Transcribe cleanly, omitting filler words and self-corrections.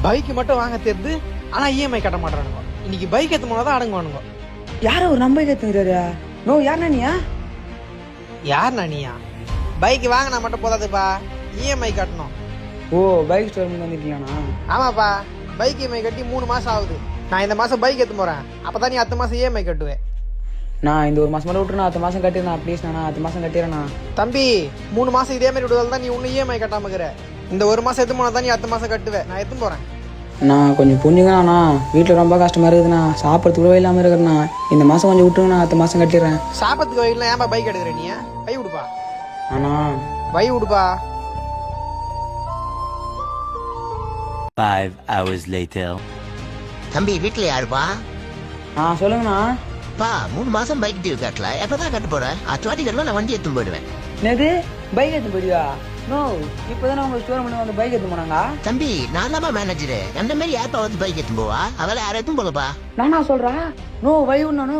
Bike மட்டும் வாங்க தெரியுது, ஆனா இஎம்ஐ கட்ட மாட்டானுங்க. இன்னைக்கு பைக் ஏத்து போனதான் அடங்குவானுங்க. யார ஒரு நம்ம பைக் ஏத்துங்கிறாரு? நோ, யார் நானியா? யார் நானியா? பைக் வாங்கினா மட்டும் போதாதுப்பா, இஎம்ஐ கட்டணும். ஓ, பைக் ஸ்டோர் பண்ணி வந்துட்டீங்களாண்ணா? ஆமாப்பா, பைக் இஎம்ஐ கட்டி 3 மாசம் ஆகுது. நான் இந்த மாசம் பைக் ஏத்து போறேன், அப்பதான் நீ அடுத்த மாசம் இஎம்ஐ கட்டுவேன். நான் இந்த ஒரு மாசம் மட்டும் விட்டுருண்ணா, அடுத்த மாசம் கட்டிடுண்ணா. ப்ளீஸ் நான் அடுத்த மாசம் கட்டிடுறேண்ணா. தம்பி, 3 மாசம் இதே மாதிரி விடுதல் தான் நீ ஒன்னும் இஎம்ஐ கட்டாம இருக்கிற. இந்த ஒரு மாசம் எத்து போனா தான் நீ அடுத்த மாசம் கட்டுவேன். நான் எத்து போறேன். நான் கொஞ்சம் புரிஞ்சுங்கண்ணா, வீட்டில் ரொம்ப கஷ்டமா இருக்குதுண்ணா, சாப்பிட்றதுக்கு கூட இல்லாமல் இருக்கிறேண்ணா. இந்த மாதம் கொஞ்சம் விட்டுருங்கண்ணா, அடுத்த மாதம் கட்டிடுறேன். சாப்பிட்றதுக்கு வயலில் ஏன்பா பைக் எடுக்கிற நீ? வை விடுப்பா. அண்ணா வை விடுப்பா. 5 hours later. தம்பி வீட்டுல யாருப்பா? சொல்லுங்கண்ணா. பா 3 மாசம் பைக் டியூ கட்டல, எப்பதான் கட்ட போறேன்? அத்துவாட்டி கட்டலாம், நான் வண்டி எடுத்து போயிடுவேன். என்னது, பைக் எடுத்து போயிடுவா? நோ, இப்போதானே உங்க ஸ்டோர் பண்ணி வந்து பைக் எடுத்து போனாங்க. தம்பி நான் தான் மேனேஜரு, அந்த மாதிரி யாருப்பா வந்து பைக் எடுத்து போவா? அவளை யாரும் எடுத்து போலப்பா. நானா சொல்றா? நோ, வை உண்ணா. நோ